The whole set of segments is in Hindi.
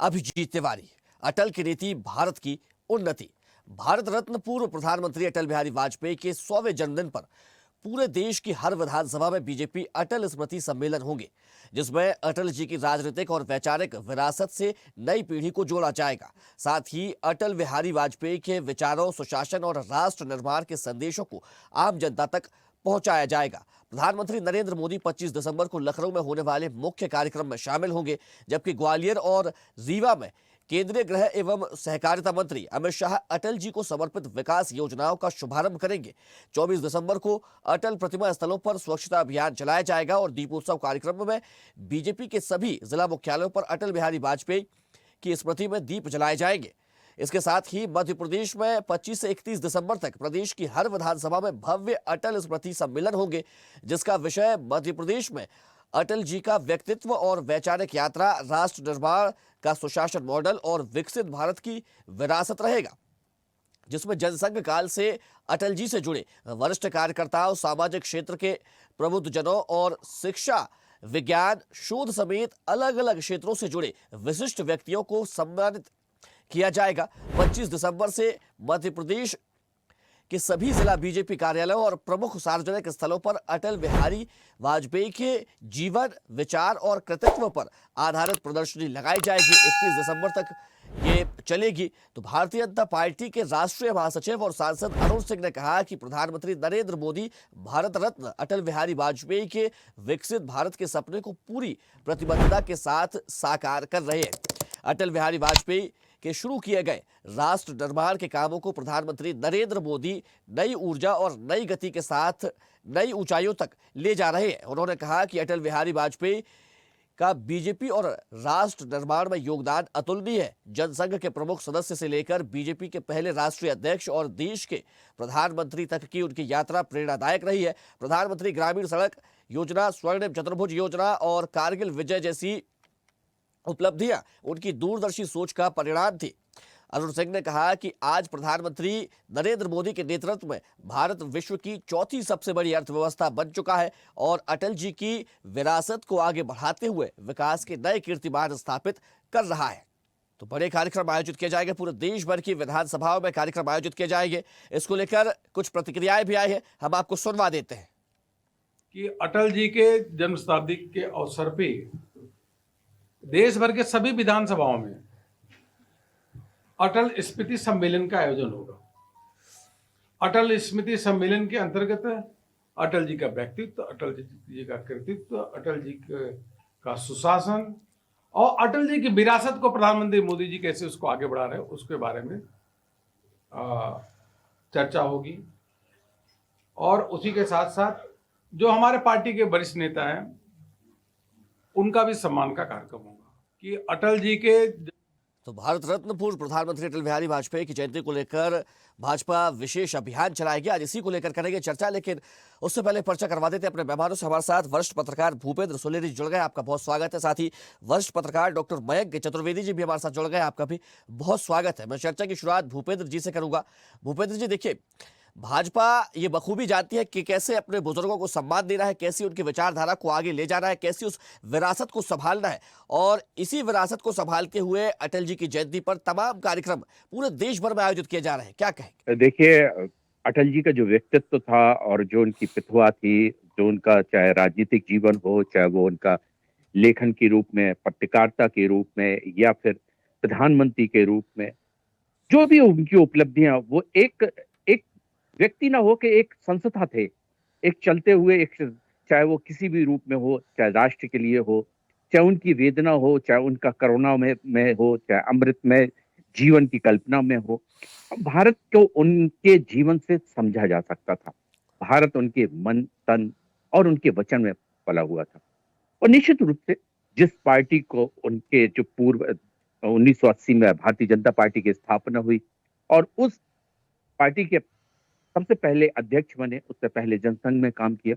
अभिजीत तिवारी। अटल की नीति, भारत की उन्नति। भारत रत्न पूर्व प्रधानमंत्री अटल बिहारी वाजपेयी के 100वें जन्मदिन पर पूरे देश की हर विधानसभा में बीजेपी अटल स्मृति सम्मेलन होंगे, जिसमें अटल जी की राजनीतिक और वैचारिक विरासत से नई पीढ़ी को जोड़ा जाएगा। साथ ही अटल बिहारी वाजपेयी के विचारों, सुशासन और राष्ट्र निर्माण के संदेशों को आम जनता तक पहुंचाया जाएगा। प्रधानमंत्री नरेंद्र मोदी 25 दिसंबर को लखनऊ में होने वाले मुख्य कार्यक्रम में शामिल होंगे, जबकि ग्वालियर और रीवा में केंद्रीय गृह एवं सहकारिता मंत्री अमित शाह अटल जी को समर्पित विकास योजनाओं का शुभारंभ करेंगे। 24 दिसंबर को अटल प्रतिमा स्थलों पर स्वच्छता अभियान चलाया जाएगा और दीपोत्सव कार्यक्रम में बीजेपी के सभी जिला मुख्यालयों पर अटल बिहारी वाजपेयी की स्मृति में दीप जलाए जाएंगे। इसके साथ ही मध्य प्रदेश में 25 से 31 दिसंबर तक प्रदेश की हर विधानसभा में भव्य अटल स्मृति सम्मेलन होंगे, जिसका विषय मध्य प्रदेश में अटल जी का व्यक्तित्व और वैचारिक यात्रा, राष्ट्र निर्माण का सुशासन मॉडल और विकसित भारत की विरासत रहेगा, जिसमें जनसंघ काल से अटल जी से जुड़े वरिष्ठ कार्यकर्ताओं, सामाजिक क्षेत्र के प्रबुद्धजनों और शिक्षा, विज्ञान, शोध समेत अलग अलग क्षेत्रों से जुड़े विशिष्ट व्यक्तियों को सम्मानित किया जाएगा। 25 दिसंबर से मध्य प्रदेश कि सभी जिला बीजेपी कार्यालयों और प्रमुख सार्वजनिक स्थलों पर अटल बिहारी वाजपेयी के जीवन, विचार और कृतित्व पर आधारित प्रदर्शनी लगाई जाएगी। 31 दिसंबर तक ये चलेगी। तो भारतीय जनता पार्टी के राष्ट्रीय महासचिव और सांसद अरुण सिंह ने कहा कि प्रधानमंत्री नरेंद्र मोदी भारत रत्न अटल बिहारी वाजपेयी के विकसित भारत के सपने को पूरी प्रतिबद्धता के साथ साकार कर रहे हैं। अटल बिहारी वाजपेयी के शुरू किए गए राष्ट्र निर्माण के कामों को प्रधानमंत्री नरेंद्र मोदी नई ऊर्जा और नई गति के साथ नई ऊंचाइयों तक ले जा रहे हैं। उन्होंने कहा कि अटल बिहारी वाजपेयी का बीजेपी और राष्ट्र निर्माण में योगदान अतुलनीय है। जनसंघ के प्रमुख सदस्य से लेकर बीजेपी के पहले राष्ट्रीय अध्यक्ष और देश के प्रधानमंत्री तक की उनकी यात्रा प्रेरणादायक रही है। प्रधानमंत्री ग्रामीण सड़क योजना, स्वर्णिम चतुर्भुज योजना और कारगिल विजय जैसी उपलब्धियां उनकी दूरदर्शी सोच का परिणाम थी। अरुण सिंह ने कहा कि आज प्रधानमंत्री नरेंद्र मोदी के नेतृत्व में भारत विश्व की चौथी सबसे बड़ी अर्थव्यवस्था बन चुका है और अटल जी की विरासत को आगे बढ़ाते हुए विकास के नए कीर्तिमान स्थापित कर रहा है। तो बड़े कार्यक्रम आयोजित किए जाएंगे, पूरे देश भर की विधानसभाओं में कार्यक्रम आयोजित किए जाएंगे। इसको लेकर कुछ प्रतिक्रियाएं भी आई है, हम आपको सुनवा देते हैं कि अटल जी के जन्म शताब्दी के अवसर पर देश भर के सभी विधानसभाओं में अटल स्मृति सम्मेलन का आयोजन होगा। अटल स्मृति सम्मेलन के अंतर्गत अटल जी का व्यक्तित्व, अटल जी का कृतित्व, अटल जी का सुशासन और अटल जी की विरासत को प्रधानमंत्री मोदी जी कैसे उसको आगे बढ़ा रहे हैं उसके बारे में चर्चा होगी। और उसी के साथ साथ जो हमारे पार्टी के वरिष्ठ नेता हैं उनका भी सम्मान का कार्यक्रम होगा कि अटल जी के। तो भारत रत्न पूर्व प्रधानमंत्री अटल बिहारी वाजपेयी की जयंती को लेकर भाजपा विशेष अभियान चलाएगी। आज इसी को लेकर करेंगे चर्चा, लेकिन उससे पहले पर्चा करवा देते अपने मेहमानों से। हमारे साथ वरिष्ठ पत्रकार भूपेंद्र सोलेरी जुड़ गए, आपका बहुत स्वागत है। साथ ही वरिष्ठ पत्रकार डॉक्टर मयंक चतुर्वेदी जी भी हमारे साथ जुड़ गए, आपका भी बहुत स्वागत है। मैं चर्चा की शुरुआत भूपेंद्र जी से करूंगा। भूपेंद्र जी, देखिए, भाजपा ये बखूबी जानती है कि कैसे अपने बुजुर्गों को सम्मान देना है, कैसी उनकी विचारधारा को आगे ले जाना है, कैसी उस विरासत को संभालना है, और इसी विरासत को संभालते हुए अटल जी की जयंती पर तमाम कार्यक्रम पूरे देश भर में आयोजित किए जा रहे हैं। क्या कहें? देखिए, अटल जी का जो व्यक्तित्व था और जो उनकी पितुआ थी, जो उनका चाहे राजनीतिक जीवन हो, चाहे वो उनका लेखन के रूप में, पत्रकारिता के रूप में या फिर प्रधानमंत्री के रूप में, जो भी उनकी उपलब्धियां, वो एक व्यक्ति ना हो के एक संस्था थे, एक चलते हुए एक, चाहे वो किसी भी रूप में हो, चाहे राष्ट्र के लिए हो, चाहे उनकी वेदना हो, चाहे उनका करुणा में हो, चाहे अमृत में जीवन की कल्पना में हो। भारत को उनके जीवन से समझा जा सकता था। भारत उनके मन, तन और उनके वचन में पला हुआ था। और निश्चित रूप से जिस पार्टी को उनके जो पूर्व 1980 में भारतीय जनता पार्टी की स्थापना हुई और उस पार्टी के सबसे पहले अध्यक्ष बने, उससे पहले जनसंघ में काम किया,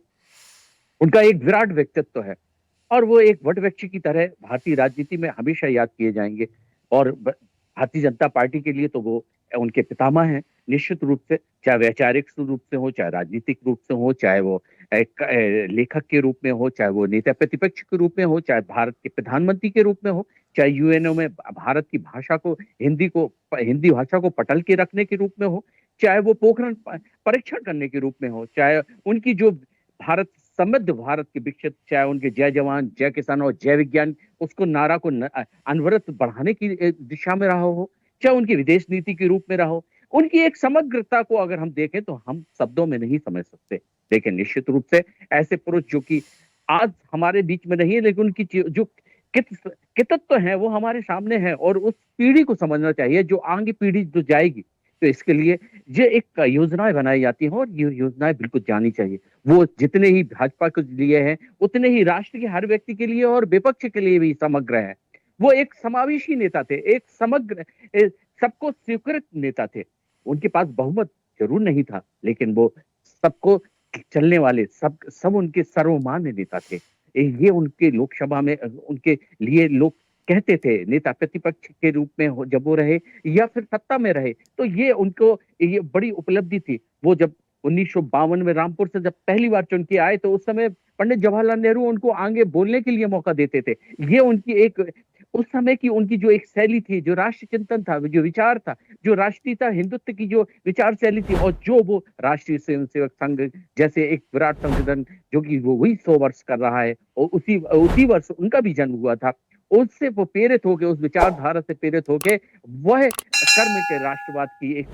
उनका एक विराट व्यक्तित्व है और वो एक वटवृक्ष की तरह भारतीय राजनीति में हमेशा याद किए जाएंगे। और भारतीय जनता पार्टी के लिए तो वो उनके पितामह हैं, निश्चित रूप से, चाहे वैचारिक रूप से हो, चाहे राजनीतिक रूप से हो, चाहे वो लेखक के रूप में हो, चाहे वो नेता प्रतिपक्ष के रूप में हो, चाहे भारत के प्रधानमंत्री के रूप में हो, चाहे यूएनओ में भारत की भाषा को, हिंदी भाषा को पटल के रखने के रूप में हो, चाहे वो पोखरण परीक्षण करने के रूप में हो, चाहे उनकी जो भारत समृद्ध भारत के विकसित, चाहे उनके जय जवान जय किसान और जय विज्ञान उसको नारा को अनवरत बढ़ाने की दिशा में रहा हो, चाहे उनकी विदेश नीति के रूप में रहा हो, उनकी एक समग्रता को अगर हम देखें तो हम शब्दों में नहीं समझ सकते। लेकिन निश्चित रूप से ऐसे पुरुष जो कि आज हमारे बीच में नहीं है, लेकिन उनकी जो कितत्व है वो हमारे सामने है, और उस पीढ़ी को समझना चाहिए, जो आगे पीढ़ी जो जाएगी। तो इसके लिए ये एक योजनाएं बनाई जाती हैं, और ये योजनाएं बिल्कुल जानी चाहिए। वो जितने ही भाजपा के लिए हैं, उतने ही राष्ट्र के हर व्यक्ति के लिए और विपक्ष के लिए भी समग्र है। वो एक समावेशी नेता थे, एक समग्र सबको स्वीकृत नेता थे। उनके पास बहुमत जरूर नहीं था, लेकिन वो सबको चलने वाले, सब उनके सर्वमान्य नेता थे। ये उनके लोकसभा में उनके लिए लोग कहते थे, नेता प्रतिपक्ष के रूप में जब वो रहे या फिर सत्ता में रहे, तो ये उनको ये बड़ी उपलब्धि थी। वो जब 1952 में रामपुर से जब पहली बार चुन के आए, तो उस समय पंडित जवाहरलाल नेहरू उनको आगे बोलने के लिए मौका देते थे। ये उनकी एक उस समय की उनकी जो एक शैली थी, जो राष्ट्र चिंतन था, जो विचार था, जो राष्ट्रीयता हिंदुत्व की जो विचार शैली थी, और जो वो राष्ट्रीय स्वयंसेवक संघ जैसे एक विराट संगठन जो कि वो वही 100 वर्ष कर रहा है, और उसी वर्ष उनका भी जन्म हुआ था, उससे वो प्रेरित होके, उस विचारधारा से प्रेरित होके वह कर्म के राष्ट्रवाद की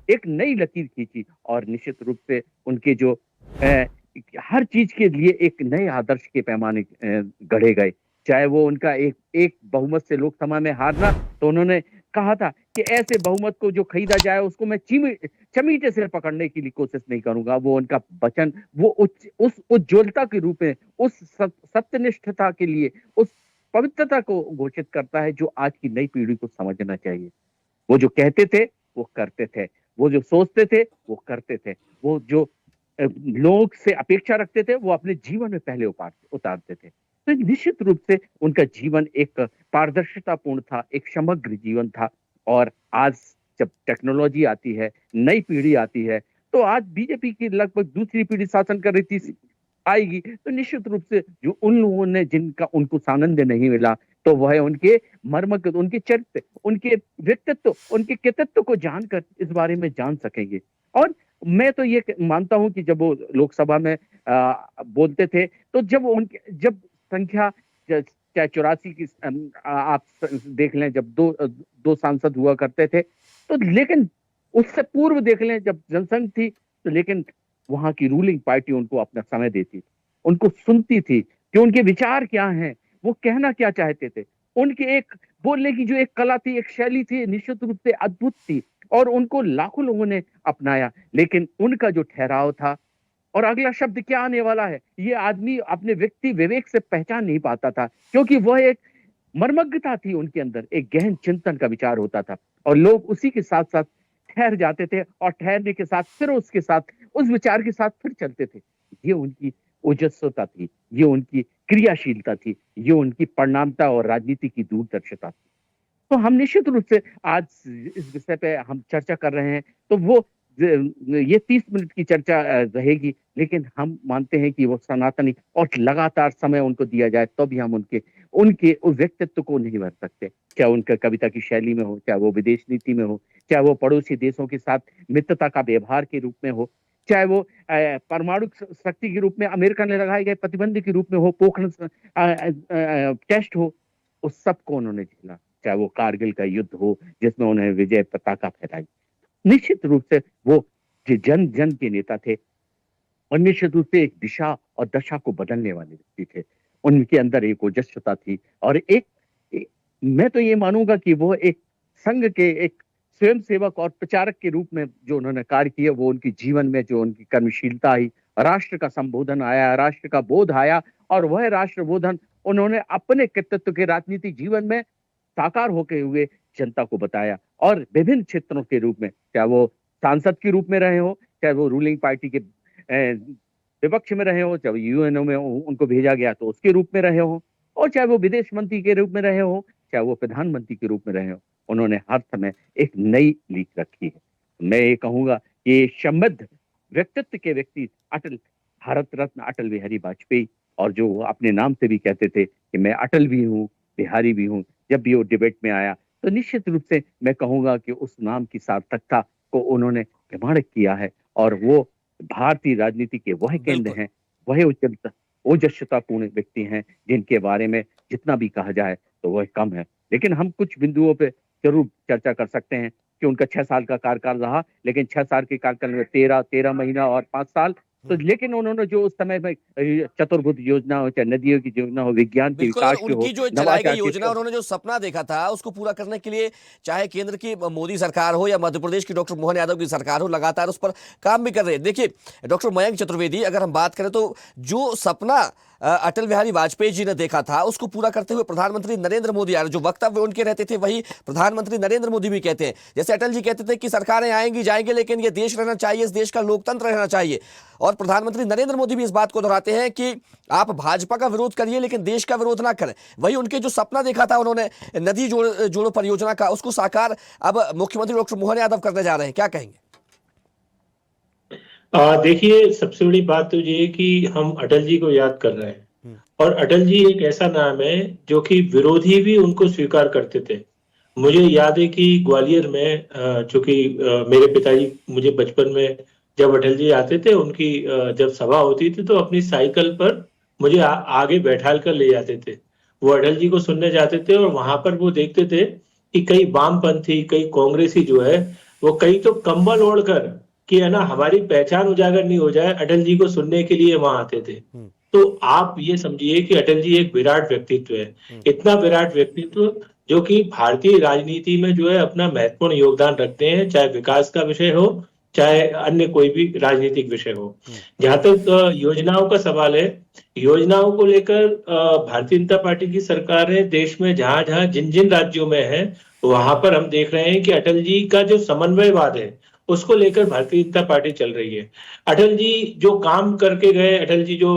एक नई लकीर खींची, और निश्चित रूप से उनके जो हर चीज के लिए एक नए आदर्श के पैमाने गढ़े गए। चाहे वो उनका एक बहुमत से लोकसभा में हारना, तो उन्होंने कहा था कि ऐसे बहुमत को जो खरीदा जाए उसको मैं चमीटे से पकड़ने की कोशिश नहीं करूंगा। वो उनका वचन, वो उस उज्ज्वलता के रूप में, उस सत्यनिष्ठता के लिए, उस पवित्रता को घोषित करता है, जो आज की नई पीढ़ी को समझना चाहिए। वो जो कहते थे वो करते थे, वो जो सोचते थे वो करते थे, वो जो लोग से अपेक्षा रखते थे वो अपने जीवन में पहले उतारते थे। तो निश्चित रूप से उनका जीवन एक पारदर्शितापूर्ण था, एक समग्र जीवन था। और आज जब टेक्नोलॉजी आती है, नई पीढ़ी आती है, तो आज बीजेपी की लगभग दूसरी पीढ़ी शासन कर रही थी आएगी, तो निश्चित रूप से जो उन लोगों ने जिनका उनको सानंद नहीं मिला, तो वह उनके मर्मज्ञ, उनके चरित्र, उनके व्यक्तित्व, उनके कृतित्व को जानकर इस बारे में जान सकेंगे। और मैं तो ये मानता हूं कि जब वो लोकसभा में बोलते थे, तो जब संख्या चाहे 84 की आप देख लें, जब दो सांसद हुआ करते थे, तो लेकिन उससे पूर्व देख लें जब जनसंघ थी, तो लेकिन वहां की रूलिंग पार्टी उनको अपना समय देती थी, उनको सुनती थी कि उनके विचार क्या हैं, वो कहना क्या चाहते थे। उनके एक बोलने की जो एक कला थी, एक शैली थी, निश्चित रूप से अद्भुत थी, और उनको लाखों लोगों ने अपनाया। लेकिन उनका जो ठहराव था, और अगला शब्द क्या आने वाला है, ये आदमी अपने व्यक्ति विवेक से पहचान नहीं पाता था, क्योंकि वह एक मर्मज्ञता थी उनके अंदर, एक गहन चिंतन का विचार होता था, और लोग उसी के साथ साथ ठहर जाते थे, और ठहरने के साथ फिर उसके साथ उस विचार के साथ फिर चलते थे। ये उनकी ओजस्वता थी, ये उनकी क्रियाशीलता थी, ये उनकी परिणामता और राजनीति की दूरदर्शिता थी। तो हम निश्चित रूप से आज इस विषय पे हम चर्चा कर रहे हैं, तो वो ये 30 मिनट की चर्चा रहेगी, लेकिन हम मानते हैं कि वो सनातनी, और लगातार समय उनको दिया जाए तो भी हम उनके उस व्यक्तित्व को नहीं भर सकते। चाहे उनका कविता की शैली में हो, चाहे वो विदेश नीति में हो, चाहे वो पड़ोसी देशों के साथ मित्रता का व्यवहार के रूप में हो, चाहे वो परमाणु शक्ति के रूप में अमेरिका ने लगाए गए प्रतिबंध के रूप में हो, पोखरण टेस्ट हो, उस सबको उन्होंने झेला। चाहे वो कारगिल का युद्ध हो, जिसमें उन्हें विजय पताका फहराई। निश्चित रूप से वो जन जन के नेता थे, और निश्चित रूप से एक दिशा और दशा को बदलने वाले व्यक्ति थे। उनके अंदर एक ओजस्वता थी, और मैं तो ये मानूंगा कि वो एक संघ के एक स्वयं सेवक और प्रचारक के रूप में जो उन्होंने कार्य किया, वो उनके जीवन में जो उनकी कर्मशीलता आई, राष्ट्र का संबोधन आया, राष्ट्र का बोध आया, और वह राष्ट्र बोधन उन्होंने अपने कृतित्व के राजनीतिक जीवन में साकार होके हुए जनता को बताया। और विभिन्न क्षेत्रों के रूप में, चाहे वो सांसद के रूप में रहे हो, चाहे वो रूलिंग पार्टी के विपक्ष में रहे हो, चाहे यूएनओ में उनको भेजा गया तो उसके रूप में रहे हो, और चाहे वो विदेश मंत्री के रूप में रहे हो, चाहे वो प्रधानमंत्री के रूप में रहे हो, उन्होंने हर समय एक नई लीक रखी है। मैं ये कहूंगा कि समृद्ध व्यक्तित्व के व्यक्ति अटल भारत रत्न अटल बिहारी वाजपेयी, और जो वो अपने नाम से भी कहते थे कि मैं अटल भी हूँ, बिहारी भी हूँ, जब भी वो डिबेट में आया तो निश्चित रूप से मैं कहूंगा कि उस नाम की सार्थकता को उन्होंने प्रमाणित किया है। और वो भारतीय राजनीति के वह केंद्र बिल्कुल। हैं, वह ओजस्वितापूर्ण व्यक्ति हैं, जिनके बारे में जितना भी कहा जाए तो वह कम है। लेकिन हम कुछ बिंदुओं पे जरूर चर्चा कर सकते हैं कि उनका 6 साल का कार्यकाल रहा, लेकिन 6 साल के कार्यकाल में 13 महीना और 5 साल, तो लेकिन उन्होंने जो उस समय में चतुर्भुज योजना हो, चाहे नदियों की योजना हो, विज्ञान के बिल्कुल, और विकास की हो, उनकी जो चलाई गई नवाचार के योजना, उन्होंने जो सपना देखा था, उसको पूरा करने के लिए चाहे केंद्र की मोदी सरकार हो या मध्य प्रदेश की डॉक्टर मोहन यादव की सरकार हो, लगातार उस पर काम भी कर रहे हैं। देखिए, डॉक्टर मयंक चतुर्वेदी, अगर हम बात करें तो जो सपना अटल बिहारी वाजपेयी जी ने देखा था, उसको पूरा करते हुए प्रधानमंत्री नरेंद्र मोदी आ रहे, जो वक्तव्य उनके रहते थे वही प्रधानमंत्री नरेंद्र मोदी भी कहते हैं। जैसे अटल जी कहते थे कि सरकारें आएंगी जाएंगी, लेकिन ये देश रहना चाहिए, इस देश का लोकतंत्र रहना चाहिए। और प्रधानमंत्री नरेंद्र मोदी भी इस बात को दोहराते हैं कि आप भाजपा का विरोध करिए, लेकिन देश का विरोध ना करें। वही उनके जो सपना देखा था उन्होंने नदी जोड़ो परियोजना का, उसको साकार अब मुख्यमंत्री डॉक्टर मोहन यादव करने जा रहे हैं। क्या कहेंगे? देखिए, सबसे बड़ी बात तो ये है कि हम अटल जी को याद कर रहे हैं, और अटल जी एक ऐसा नाम है जो कि विरोधी भी उनको स्वीकार करते थे। मुझे याद है कि ग्वालियर में चूंकि मेरे पिताजी मुझे बचपन में जब अटल जी आते थे, उनकी जब सभा होती थी तो अपनी साइकिल पर मुझे आगे बैठाल कर ले जाते थे। वो अटल जी को सुनने जाते थे, और वहां पर वो देखते थे कि कई वामपंथी, कई कांग्रेसी जो है, वो कई तो कंबल ओढ़कर कि है ना हमारी पहचान उजागर नहीं हो जाए, अटल जी को सुनने के लिए वहां आते थे। तो आप ये समझिए कि अटल जी एक विराट व्यक्तित्व है, इतना विराट व्यक्तित्व जो कि भारतीय राजनीति में जो है अपना महत्वपूर्ण योगदान रखते हैं, चाहे विकास का विषय हो, चाहे अन्य कोई भी राजनीतिक विषय हो। जहां तक योजनाओं का सवाल है, योजनाओं को लेकर भारतीय जनता पार्टी की सरकारें देश में जहां जहां जिन जिन राज्यों में है, वहां पर हम देख रहे हैं कि अटल जी का जो समन्वयवाद है, उसको लेकर भारतीय जनता पार्टी चल रही है। अटल जी जो काम करके गए, अटल जी जो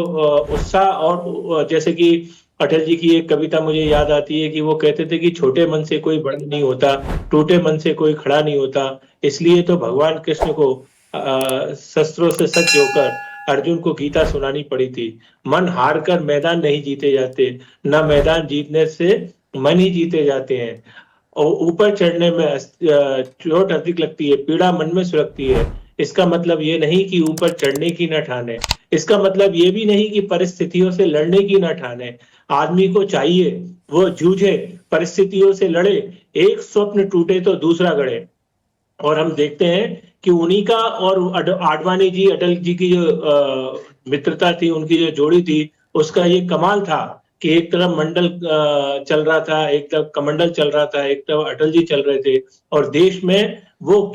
उत्साह, और जैसे कि अटल जी की एक कविता मुझे याद आती है कि वो कहते थे कि छोटे मन से कोई बड़ा नहीं होता, टूटे मन से कोई खड़ा नहीं होता, इसलिए तो भगवान कृष्ण को शस्त्रों से सज्ज होकर अर्जुन को गीता सुनानी पड़ी थी। मन हार कर मैदान नहीं जीते जाते, न मैदान जीतने से मन ही जीते जाते हैं। और ऊपर चढ़ने में चोट अधिक लगती है, पीड़ा मन में सुलगती है। इसका मतलब ये नहीं कि ऊपर चढ़ने की न ठाने, इसका मतलब ये भी नहीं कि परिस्थितियों से लड़ने की न ठाने। आदमी को चाहिए वो जूझे, परिस्थितियों से लड़े, एक स्वप्न टूटे तो दूसरा गढ़े। और हम देखते हैं कि उन्हीं का और आडवाणी जी, अटल जी की जो मित्रता थी, उनकी जो जोड़ी थी, उसका ये कमाल था कि एक तरफ मंडल चल रहा था, एक तरफ कमंडल चल रहा था, एक तरफ अटल जी चल रहे थे, और देश में वो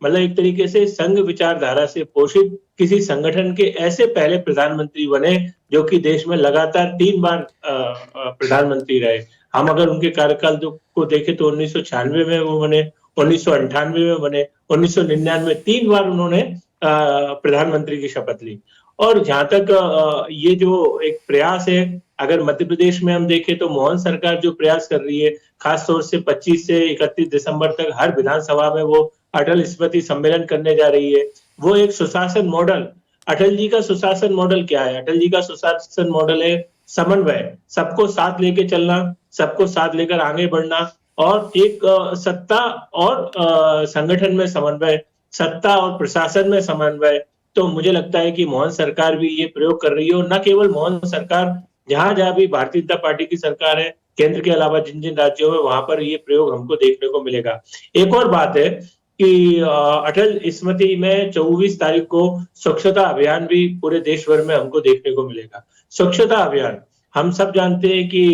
मतलब एक तरीके से संघ विचारधारा से पोषित किसी संगठन के ऐसे पहले प्रधानमंत्री बने जो कि देश में लगातार 3 बार प्रधानमंत्री रहे। हम अगर उनके कार्यकाल को देखें तो 1996 में वो बने, 1998 में बने, 1999 3 बार उन्होंने प्रधानमंत्री की शपथ ली। और जहां तक ये जो एक प्रयास है, अगर मध्य प्रदेश में हम देखें तो मोहन सरकार जो प्रयास कर रही है, खासतौर से 25 से 31 दिसंबर तक हर विधानसभा में वो अटल स्मृति सम्मेलन करने जा रही है। वो एक सुशासन मॉडल, अटल जी का सुशासन मॉडल क्या है? अटल जी का सुशासन मॉडल है समन्वय, सबको साथ लेके चलना, सबको साथ लेकर आगे बढ़ना, और एक सत्ता और संगठन में समन्वय, सत्ता और प्रशासन में समन्वय। तो मुझे लगता है कि मोहन सरकार भी ये प्रयोग कर रही है, और न केवल मोहन सरकार, जहां जहां भी भारतीय जनता पार्टी की सरकार है, केंद्र के अलावा जिन जिन राज्यों में, वहां पर ये प्रयोग हमको देखने को मिलेगा। एक और बात है कि अटल स्मृति में 24 तारीख को स्वच्छता अभियान भी पूरे देश भर में हमको देखने को मिलेगा। स्वच्छता अभियान, हम सब जानते हैं कि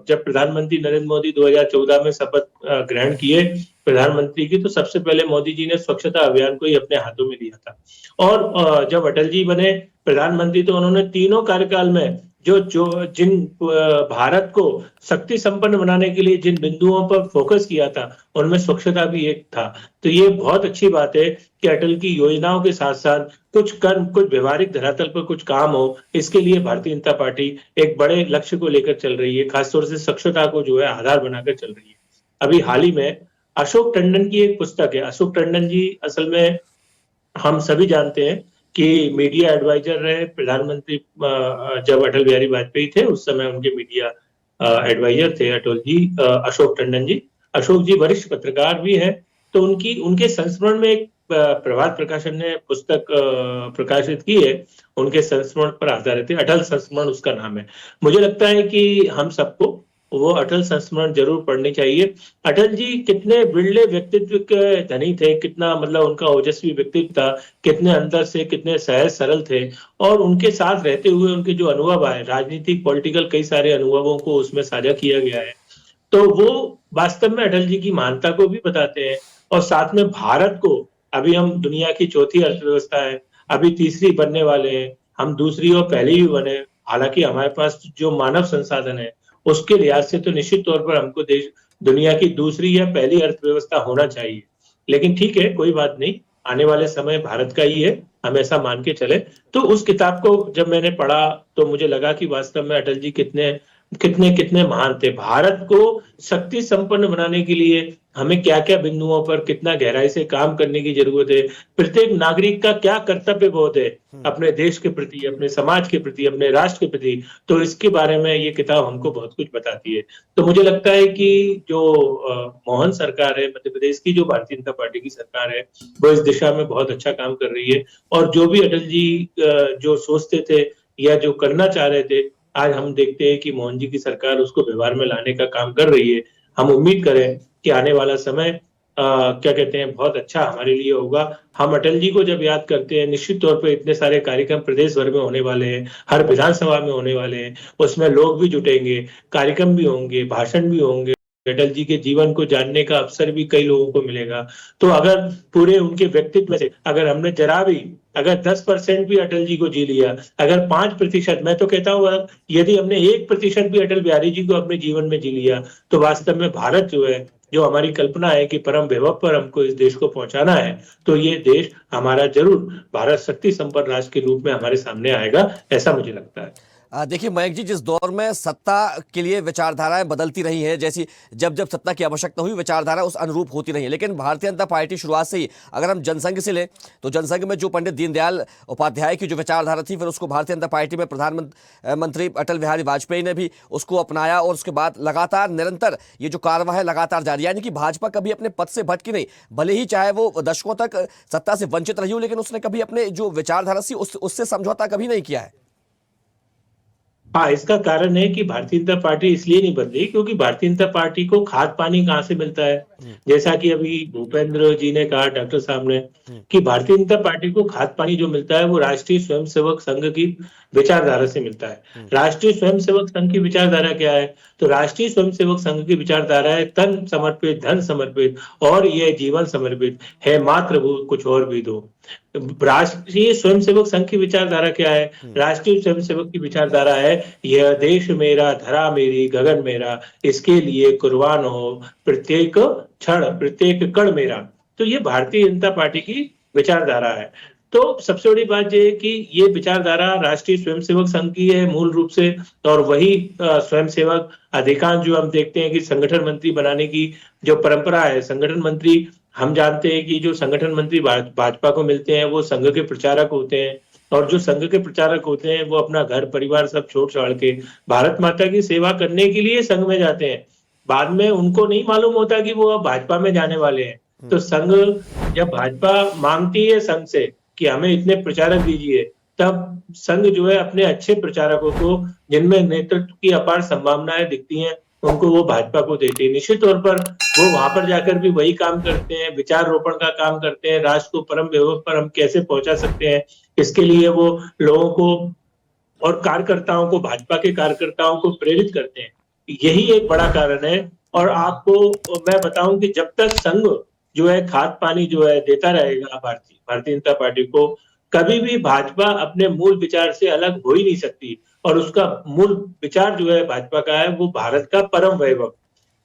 जब प्रधानमंत्री नरेंद्र मोदी 2014 में शपथ ग्रहण किए प्रधानमंत्री की, तो सबसे पहले मोदी जी ने स्वच्छता अभियान को ही अपने हाथों में लिया था। और जब अटल जी बने प्रधानमंत्री, तो उन्होंने तीनों कार्यकाल में जिन भारत को शक्ति संपन्न बनाने के लिए जिन बिंदुओं पर फोकस किया था, उनमें स्वच्छता भी एक था। तो ये बहुत अच्छी बात है कि अटल की योजनाओं के साथ साथ कुछ कर्म, कुछ व्यवहारिक धरातल पर कुछ काम हो, इसके लिए भारतीय जनता पार्टी एक बड़े लक्ष्य को लेकर चल रही है, खासतौर से स्वच्छता को जो है आधार बनाकर चल रही है। अभी हाल ही में अशोक टंडन की एक पुस्तक है। अशोक टंडन जी, असल में हम सभी जानते हैं कि मीडिया एडवाइजर रहे प्रधानमंत्री जब अटल बिहारी वाजपेयी थे उस समय उनके मीडिया एडवाइजर थे अटल जी, अशोक टंडन जी। अशोक जी वरिष्ठ पत्रकार भी हैं, तो उनके संस्मरण में एक प्रभात प्रकाशन ने पुस्तक प्रकाशित की है, उनके संस्मरण पर आधारित है, अटल संस्मरण उसका नाम है। मुझे लगता है कि हम सबको वो अटल संस्मरण जरूर पढ़नी चाहिए। अटल जी कितने बिरले व्यक्तित्व के धनी थे, कितना मतलब उनका ओजस्वी व्यक्तित्व था, कितने अंदर से कितने सहज सरल थे, और उनके साथ रहते हुए उनके जो अनुभव आए, राजनीतिक पॉलिटिकल कई सारे अनुभवों को उसमें साझा किया गया है, तो वो वास्तव में अटल जी की महानता को भी बताते हैं। और साथ में भारत को, अभी हम दुनिया की चौथी अर्थव्यवस्था है, अभी तीसरी बनने वाले हैं, हम दूसरी और पहली भी बने। हालांकि हमारे पास जो मानव संसाधन है उसके लिहाज से तो निश्चित तौर पर हमको देश दुनिया की दूसरी या पहली अर्थव्यवस्था होना चाहिए। लेकिन ठीक है, कोई बात नहीं, आने वाले समय भारत का ही है, हम ऐसा मान के चले। तो उस किताब को जब मैंने पढ़ा तो मुझे लगा कि वास्तव में अटल जी कितने कितने कितने महान थे। भारत को शक्ति संपन्न बनाने के लिए हमें क्या क्या बिंदुओं पर कितना गहराई से काम करने की जरूरत है, प्रत्येक नागरिक का क्या कर्तव्य बोध है अपने देश के प्रति, अपने समाज के प्रति, अपने राष्ट्र के प्रति, तो इसके बारे में ये किताब हमको बहुत कुछ बताती है। तो मुझे लगता है कि जो मोहन सरकार है, मध्य प्रदेश की जो भारतीय जनता पार्टी की सरकार है, वो इस दिशा में बहुत अच्छा काम कर रही है। और जो भी अटल जी जो सोचते थे या जो करना चाह रहे थे, आज हम देखते हैं कि मोहन जी की सरकार उसको व्यवहार में लाने का काम कर रही है। हम उम्मीद करें कि आने वाला समय क्या कहते हैं, बहुत अच्छा हमारे लिए होगा। हम अटल जी को जब याद करते हैं, निश्चित तौर पर इतने सारे कार्यक्रम प्रदेश भर में होने वाले हैं, हर विधानसभा में होने वाले हैं, उसमें लोग भी जुटेंगे, कार्यक्रम भी होंगे, भाषण भी होंगे, अटल जी के जीवन को जानने का अवसर भी कई लोगों को मिलेगा। तो अगर पूरे उनके व्यक्तित्व से अगर हमने जरा भी, अगर 10% भी अटल जी को जी लिया, अगर 5%, मैं तो कहता हूँ यदि हमने 1% भी अटल बिहारी जी को अपने जीवन में जी लिया, तो वास्तव में भारत जो है, जो हमारी कल्पना है कि परम वैभव पर हमको इस देश को पहुंचाना है, तो ये देश हमारा जरूर भारत शक्ति संपन्न राष्ट्र के रूप में हमारे सामने आएगा, ऐसा मुझे लगता है। देखिए मयंक जी, जिस दौर में सत्ता के लिए विचारधाराएं बदलती रही हैं, जैसी जब जब सत्ता की आवश्यकता हुई विचारधारा उस अनुरूप होती रही है, लेकिन भारतीय जनता पार्टी शुरुआत से ही, अगर हम जनसंघ से लें तो जनसंघ में जो पंडित दीनदयाल उपाध्याय की जो विचारधारा थी, फिर उसको भारतीय जनता पार्टी में प्रधानमंत्री अटल बिहारी वाजपेयी ने भी उसको अपनाया, और उसके बाद लगातार निरंतर ये जो कार्रवाई है लगातार जारी, यानी कि भाजपा कभी अपने पद से भटकी नहीं, भले ही चाहे वो दशकों तक सत्ता से वंचित रही हो, लेकिन उसने कभी अपने जो विचारधारा थी उससे समझौता कभी नहीं किया है। हाँ, इसका कारण है कि भारतीय जनता पार्टी इसलिए नहीं बदली क्योंकि भारतीय जनता पार्टी को खाद पानी कहाँ से मिलता है। जैसा कि अभी भूपेंद्र जी ने कहा, डॉक्टर साहब ने, कि भारतीय जनता पार्टी को खाद पानी जो मिलता है वो राष्ट्रीय स्वयंसेवक संघ की विचारधारा से मिलता है। राष्ट्रीय स्वयंसेवक संघ की विचारधारा क्या है? तो राष्ट्रीय स्वयंसेवक संघ की विचारधारा है तन समर्पित, धन समर्पित और ये जीवन समर्पित है, मात्र वो कुछ और भी दो। राष्ट्रीय स्वयंसेवक संघ की विचारधारा क्या है? राष्ट्रीय स्वयंसेवक की विचारधारा है, यह देश मेरा, धरा मेरी, गगन मेरा, इसके लिए कुर्बान हो प्रत्येक क्षण, प्रत्येक कण मेरा। तो ये भारतीय जनता पार्टी की विचारधारा है। तो सबसे बड़ी बात यह है कि ये विचारधारा राष्ट्रीय स्वयंसेवक संघ की है मूल रूप से, और वही स्वयंसेवक अधिकांश जो हम देखते हैं कि संगठन मंत्री बनाने की जो परंपरा है, संगठन मंत्री, हम जानते हैं कि जो संगठन मंत्री भाजपा को मिलते हैं वो संघ के प्रचारक होते हैं, और जो संघ के प्रचारक होते हैं वो अपना घर परिवार सब छोड़ छाड़ के भारत माता की सेवा करने के लिए संघ में जाते हैं। बाद में उनको नहीं मालूम होता कि वो अब भाजपा में जाने वाले हैं। तो संघ, जब भाजपा मांगती है संघ से कि हमें इतने प्रचारक दीजिए, तब संघ जो है अपने अच्छे प्रचारकों को, जिनमें नेतृत्व की अपार संभावनाएं दिखती हैं, उनको वो भाजपा को देते हैं। निश्चित तौर पर वो वहां पर जाकर भी वही काम करते हैं, विचार रोपण का काम करते हैं, राष्ट्र को परम वैभव पर हम कैसे पहुंचा सकते हैं, इसके लिए वो लोगों को और कार्यकर्ताओं को, भाजपा के कार्यकर्ताओं को प्रेरित करते हैं। यही एक बड़ा कारण है। और आपको मैं बताऊं कि जब तक संघ जो है खाद पानी जो है देता रहेगा भारतीय जनता पार्टी को, कभी भी भाजपा अपने मूल विचार से अलग हो ही नहीं सकती। और उसका मूल विचार जो है भाजपा का है वो भारत का परम वैभव,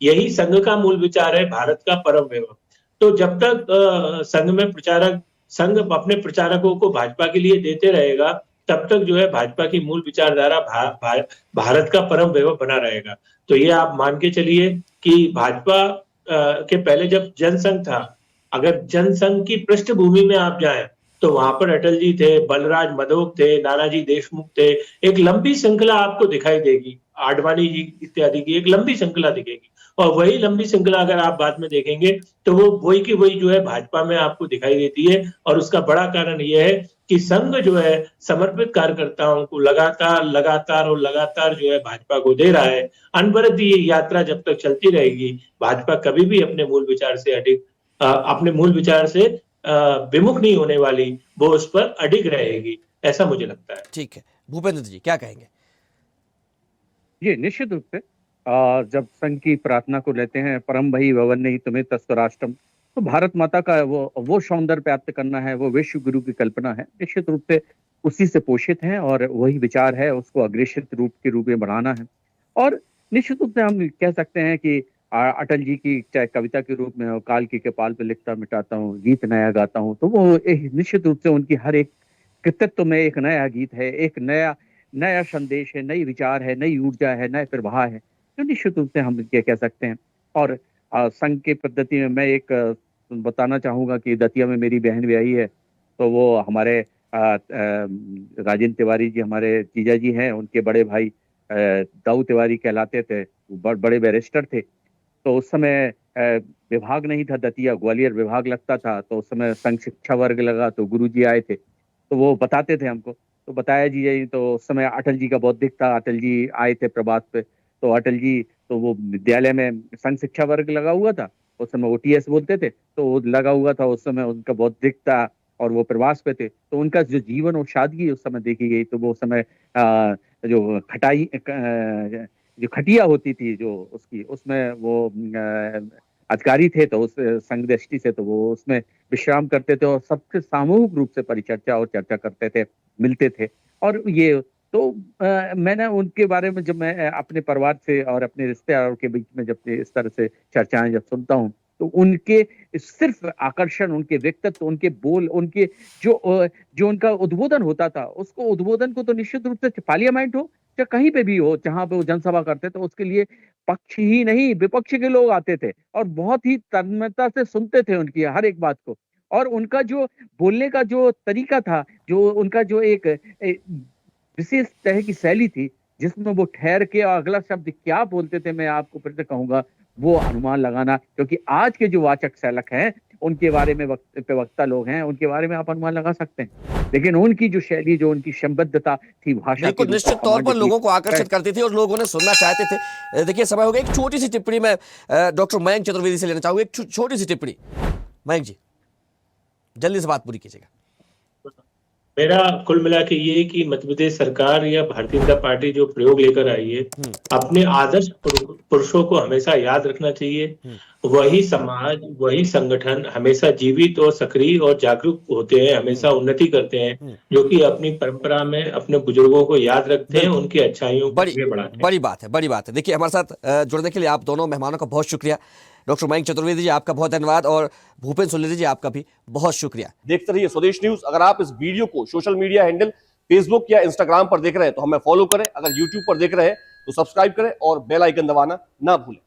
यही संघ का मूल विचार है, भारत का परम वैभव। तो जब तक संघ अपने प्रचारकों को भाजपा के लिए देते रहेगा, तब तक जो है भाजपा की मूल विचारधारा भारत का परम वैभव बना रहेगा। तो ये आप मान के चलिए कि भाजपा के पहले जब जनसंघ था, अगर जनसंघ की पृष्ठभूमि में आप जाएं तो वहां पर अटल जी थे, बलराज मधोक थे, नानाजी देशमुख थे। एक लंबी श्रृंखला आपको दिखाई देगी, आडवाणी जी इत्यादि की एक लंबी श्रृंखला दिखेगी। और वही लंबी श्रृंखला अगर आप बाद में देखेंगे तो वो वही की वही जो है भाजपा में आपको दिखाई देती है। और उसका बड़ा कारण यह है कि संघ जो है समर्पित कार्यकर्ताओं को लगातार लगातार और लगातार जो है भाजपा को दे रहा है। अनवरत ये यात्रा जब तक चलती रहेगी, भाजपा कभी भी अपने मूल विचार से अपने मूल विचार से विमुख नहीं होने वाली, वो उस पर अडिग रहेगी, ऐसा मुझे लगता है। ठीक है, भूपेंद्र जी क्या कहेंगे? ये निश्चित रूप से जब संघ की प्रार्थना को लेते हैं, परम भई भवन नहीं तुम्हें तत्स्वराष्ट्रम, तो भारत माता का वो सौंदर्य प्राप्त करना है, वो विश्व गुरु की कल्पना है, निश्चित रूप से उसी से पोषित है और वही विचार है, उसको अग्रेसित रूप के रूप में बढ़ाना है। और निश्चित रूप से हम कह सकते हैं कि अटल जी की चाहे कविता के रूप में हो, काल की कपाल पे लिखता मिटाता हूँ, गीत नया गाता हूँ, तो वो निश्चित रूप से उनकी हर एक कृतित्व में एक नया गीत है, एक नया नया संदेश है, नई विचार है, नई ऊर्जा है, नए प्रवाह है, तो निश्चित रूप से हम ये कह सकते हैं। और संघ की पद्धति में मैं एक बताना चाहूंगा कि दतिया में मेरी बहन ब्याही है, तो वो हमारे राजेंद्र तिवारी जी हमारे जीजा जी हैं, उनके बड़े भाई दाऊ तिवारी कहलाते थे, बड़े बैरिस्टर थे। तो उस समय विभाग नहीं था, दतिया ग्वालियर विभाग लगता था, तो उस समय संघ शिक्षा वर्ग लगा, तो गुरुजी आए थे, तो वो बताते थे हमको, तो बताया जी यही, तो उस समय अटल जी का बौद्धिक था, अटल जी आए थे प्रभात पे, तो अटल जी तो वो विद्यालय में संघ शिक्षा वर्ग लगा हुआ था, उस समय ओटीएस बोलते थे, तो वो लगा हुआ था, उस समय उनका बौद्धिक था और वो प्रवास पे थे, तो उनका जो जीवन और सादगी उस समय देखी गई, तो वो उस समय जो जो खटिया होती थी जो उसकी, उसमें वो अधिकारी थे, तो उस संघ दृष्टि से तो वो उसमें विश्राम करते थे और सबसे सामूहिक रूप से परिचर्चा और चर्चा करते थे, मिलते थे। और ये तो मैंने उनके बारे में जब मैं अपने परिवार से और अपने रिश्तेदारों के बीच में जब इस तरह से चर्चाएं जब सुनता हूँ, तो उनके सिर्फ आकर्षण, उनके व्यक्तित्व, उनके बोल, उनके जो उनका उद्बोधन होता था, उसको उद्बोधन को तो निश्चित रूप से पार्लियामेंट हो या कहीं पे भी हो, जहां पे वो जनसभा करते थे, उसके लिए पक्ष ही नहीं विपक्ष के लोग आते थे और बहुत ही तन्मयता से सुनते थे उनकी हर एक बात को। और उनका जो बोलने का जो तरीका था, जो उनका जो एक विशेष तरह की शैली थी, जिसमें वो ठहर के और अगला शब्द क्या बोलते थे, मैं आपको फिर से कहूंगा, वो अनुमान लगाना, क्योंकि आज के जो वाचक सैलक हैं, उनके बारे में वक्ता लोग हैं, उनके बारे में आप अनुमान लगा सकते हैं, लेकिन उनकी जो शैली, जो उनकी संबद्धता थी भाषा बिल्कुल, निश्चित तौर पर लोगों को आकर्षित करती थी और लोग उन्हें सुनना चाहते थे। देखिए समय हो गया, एक छोटी सी टिप्पणी मैं डॉक्टर मयंक चतुर्वेदी से लेना चाहूंगा, एक छोटी सी टिप्पणी। मयंक जी जल्दी से बात पूरी कीजिएगा। मेरा कुल मिला के ये कि मध्य प्रदेश सरकार या भारतीय जनता पार्टी जो प्रयोग लेकर आई है, अपने आदर्श पुरुषों को हमेशा याद रखना चाहिए। वही समाज, वही संगठन हमेशा जीवित और सक्रिय और जागरूक होते हैं, हमेशा उन्नति करते हैं, जो कि अपनी परंपरा में अपने बुजुर्गों को याद रखते हैं, उनकी अच्छाइयों को आगे बढ़ाते हैं। बड़ी बात है, बड़ी बात है। देखिए हमारे साथ जुड़ने के लिए आप दोनों मेहमानों का बहुत शुक्रिया। डॉक्टर मयंक चतुर्वेदी जी आपका बहुत धन्यवाद और भूपेंद्र सुलेरी जी आपका भी बहुत शुक्रिया। देखते रहिए स्वदेश न्यूज। अगर आप इस वीडियो को सोशल मीडिया हैंडल फेसबुक या इंस्टाग्राम पर देख रहे हैं तो हमें फॉलो करें, अगर यूट्यूब पर देख रहे हैं तो सब्सक्राइब करें और बेल आइकन दबाना ना भूलें।